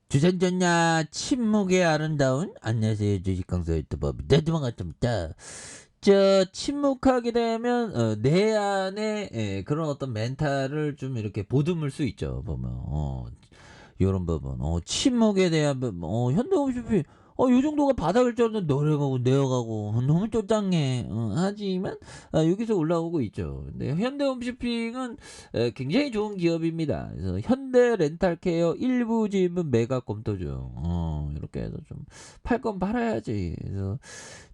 주선전야 침묵의 아름다운 안녕하세요 주식강사 유튜버 반갑습니다. 침묵하게 되면 내 안에 그런 어떤 멘탈을 좀 이렇게 보듬을 수 있죠. 보면 요런 부분 침묵에 대한 부분 현대홈쇼핑 요 정도가 바닥일 줄 알았는데 내려가고 내려가고 너무 쪼짱해. 하지만 여기서 올라오고 있죠. 근데 현대홈쇼핑은 굉장히 좋은 기업입니다. 그래서 현대렌탈케어 일부 지분 매각 검토 중. 이렇게 해서 좀 팔 건 팔아야지. 그래서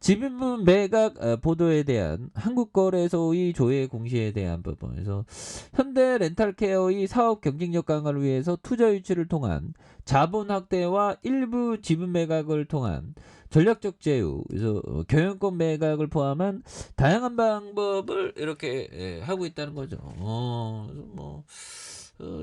지분 매각 보도에 대한 한국거래소의 조회 공시에 대한 부분에서 현대 렌탈케어의 사업 경쟁력 강화를 위해서 투자 유치를 통한 자본 확대와 일부 지분 매각을 통한 전략적 제휴, 그래서 경영권 매각을 포함한 다양한 방법을 이렇게 하고 있다는 거죠. 그래서 뭐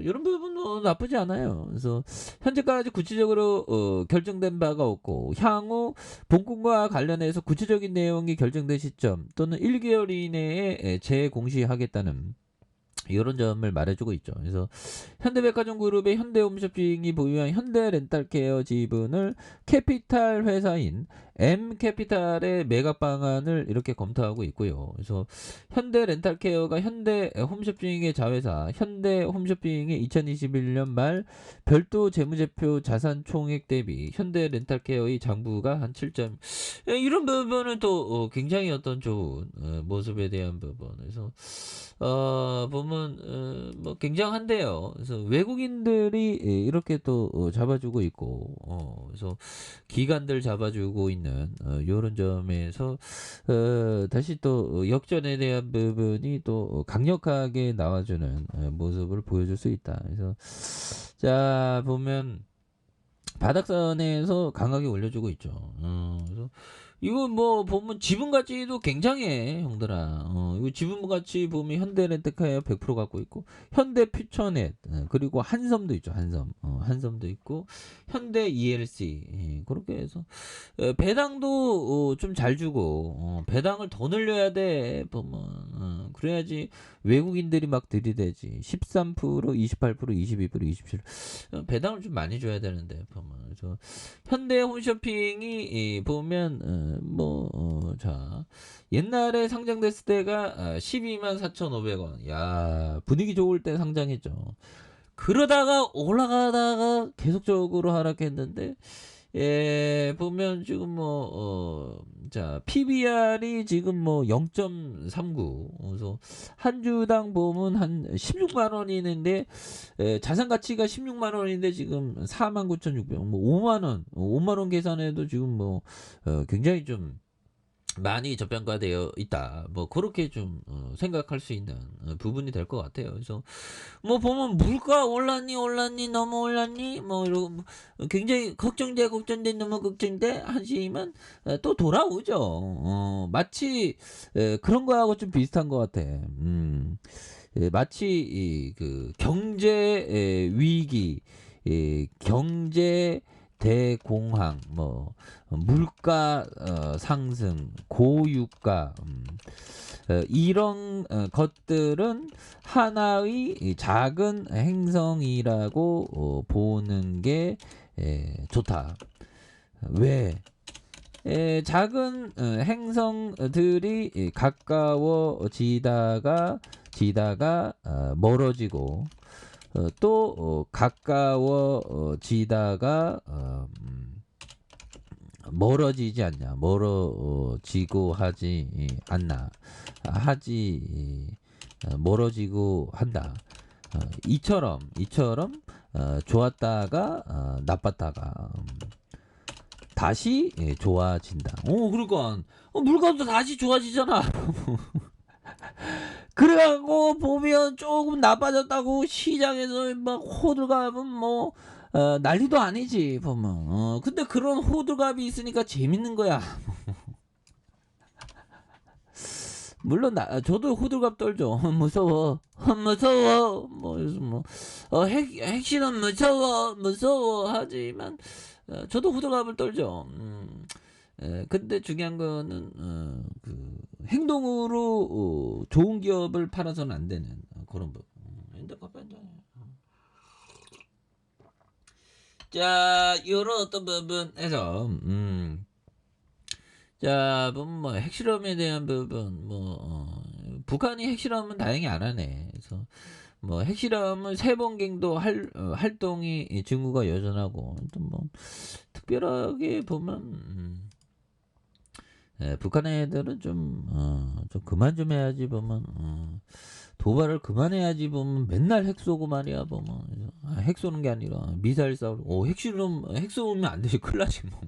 이런 부분은 나쁘지 않아요. 그래서 현재까지 구체적으로 결정된 바가 없고 향후 본건과 관련해서 구체적인 내용이 결정된 시점 또는 1개월 이내에 재공시하겠다는 이런 점을 말해주고 있죠. 그래서 현대백화점 그룹의 현대홈쇼핑이 보유한 현대렌탈케어 지분을 캐피탈 회사인 M캐피탈의 매각 방안을 이렇게 검토하고 있고요. 그래서 현대렌탈케어가 현대홈쇼핑의 자회사 현대홈쇼핑의 2021년 말 별도 재무제표 자산 총액 대비 현대렌탈케어의 장부가 한 7점 이런 부분은 또 굉장히 어떤 좋은 모습에 대한 부분. 그래서 보면 뭐 굉장한데요. 그래서 외국인들이 이렇게 또 잡아주고 있고 그래서 기관들 잡아주고 있는 요런 점에서 다시 또 역전에 대한 부분이 또 강력하게 나와주는 모습을 보여줄 수 있다. 그래서 자 보면 바닥선에서 강하게 올려주고 있죠. 그래서 이거 뭐 보면 지분 가치도 굉장해 형들아. 이거 지분 가치 보면 현대렌트카에 100% 갖고 있고 현대퓨처넷 그리고 한섬도 있죠. 한섬 한섬도 있고 현대 ELC 그렇게 해서 배당도 좀 잘 주고 배당을 더 늘려야 돼 보면 그래야지 외국인들이 막 들이대지. 13% 28% 22% 27 배당을 좀 많이 줘야 되는데 보면 그래서 현대홈쇼핑이 보면 자 옛날에 상장됐을 때가 12만 4,500원. 야 분위기 좋을 때 상장했죠. 그러다가 올라가다가 계속적으로 하락했는데 보면 지금 자 PBR이 지금 뭐 0.39. 그래서 한 주당 보면 한 16만 원이는데 자산 가치가 16만 원인데 지금 49,600원, 뭐 5만 원, 5만 원 계산해도 지금 뭐 굉장히 좀 많이 저평가되어 있다. 뭐 그렇게 좀 생각할 수 있는 부분이 될 것 같아요. 그래서 뭐 보면 물가 올랐니 너무 올랐니 뭐 이러고 굉장히 걱정돼 너무 걱정돼 하시면 또 돌아오죠. 마치 그런 거하고 좀 비슷한 것 같아. 마치 그 경제 위기, 경제 대공황, 뭐 물가 상승, 고유가 이런 것들은 하나의 작은 행성이라고 보는 게 좋다. 왜? 작은 행성들이 가까워지다가 멀어지고 또 가까워지다가 멀어지지 않냐 멀어지고 하지 않나 멀어지고 한다. 이처럼 좋았다가 나빴다가 다시 좋아진다. 그러니까 물건도 다시 좋아지잖아. 그래갖고 보면 조금 나빠졌다고 시장에서 막 호들갑은 뭐 난리도 아니지 보면. 근데 그런 호들갑이 있으니까 재밌는 거야. 물론 저도 호들갑 떨죠. 무서워 뭐 그래서 뭐 핵실험 무서워 하지만 저도 호들갑을 떨죠. 근데 중요한 거는 그 행동으로 좋은 기업을 팔아서는 안 되는 그런 부분. 핸드카페 한 잔. 자, 요런 어떤 부분에서 자, 뭐 핵실험에 대한 부분 북한이 핵실험은 다행히 안 하네. 그래서 뭐 핵실험은 세번갱도 활동이 증후가 여전하고 또 뭐 특별하게 보면 북한 애들은 좀 그만 좀 해야지 보면 도발을 그만해야지 보면 맨날 핵 쏘고 말이야 보면 핵 쏘는 게 아니라 미사일 쏘고 핵실험 핵 쏘면 안 되지 큰일 나지 뭐.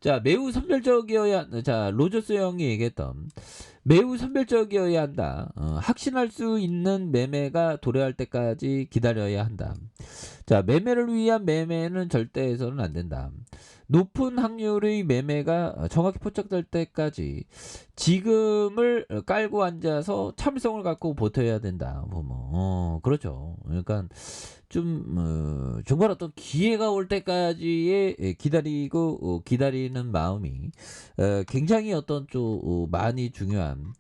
자, 매우 선별적이어야, 자, 로저스 형이 얘기했던, 매우 선별적이어야 한다. 확신할 수 있는 매매가 도래할 때까지 기다려야 한다. 자, 매매를 위한 매매는 절대 해서는 안 된다. 높은 확률의 매매가 정확히 포착될 때까지 지금을 깔고 앉아서 참성을 갖고 버텨야 된다. 그렇죠. 그러니까 정말 어떤 기회가 올 때까지의 기다리는 마음이 굉장히 어떤 좀 많이 중요한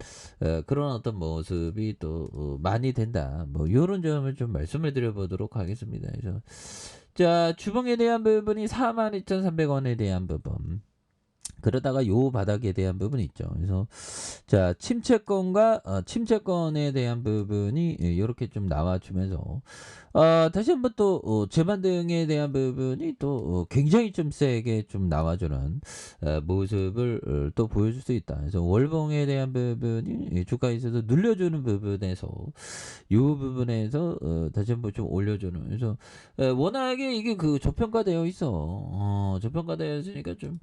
그런 어떤 모습이 또 많이 된다. 뭐 요런 점을 좀 말씀을 드려 보도록 하겠습니다. 그래서 자, 주봉에 대한 부분이 42,300원에 대한 부분. 그러다가 요 바닥에 대한 부분이 있죠. 그래서 자, 침체권에 대한 부분이 요렇게 좀 나와주면서 다시 한번 또 재반등에 대한 부분이 또 굉장히 좀 세게 좀 나와주는 모습을 또 보여줄 수 있다. 그래서 월봉에 대한 부분이 주가에서도 늘려주는 부분에서 요 부분에서 다시 한번 좀 올려주는. 그래서 워낙에 이게 그 저평가되어 있어. 저평가되어 있으니까 좀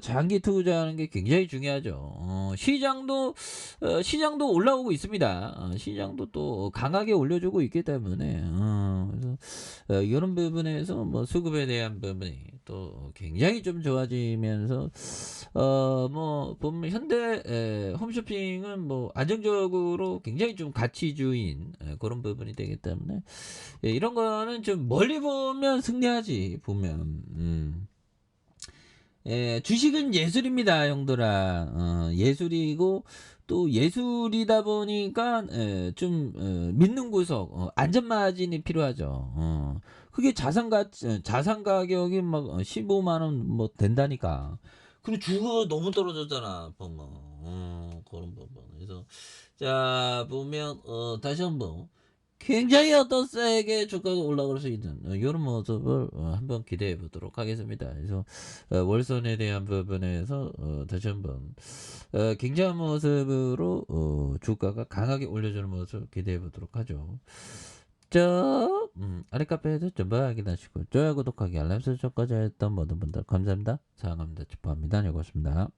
장기 투자하는 게 굉장히 중요하죠. 시장도 올라오고 있습니다. 시장도 또 강하게 올려주고 있기 때문에 그래서 이런 부분에서 뭐 수급에 대한 부분이 또 굉장히 좀 좋아지면서 뭐 보면 현대 홈쇼핑은 뭐 안정적으로 굉장히 좀 가치주인 그런 부분이 되기 때문에 이런 거는 좀 멀리 보면 승리하지 보면. 주식은 예술입니다, 형들아. 예술이고 또 예술이다 보니까 좀 믿는 구석, 안전 마진이 필요하죠. 그게 자산 가격이 막 15만 원 뭐 된다니까. 그리고 주가가 너무 떨어졌잖아, 보면. 그런 부분. 그래서 자 보면 다시 한번 굉장히 어떤 세게 주가가 올라갈 수 있는 이런 모습을 한번 기대해 보도록 하겠습니다. 그래서 월선에 대한 부분에서 다시 한번 굉장한 모습으로 주가가 강하게 올려주는 모습 기대해 보도록 하죠. 아래 카페에서 전부 확인하시고 좋아요 구독하기 알람 설정까지 했던 모든 분들 감사합니다. 사랑합니다. 축복합니다. 안녕히 계십니다.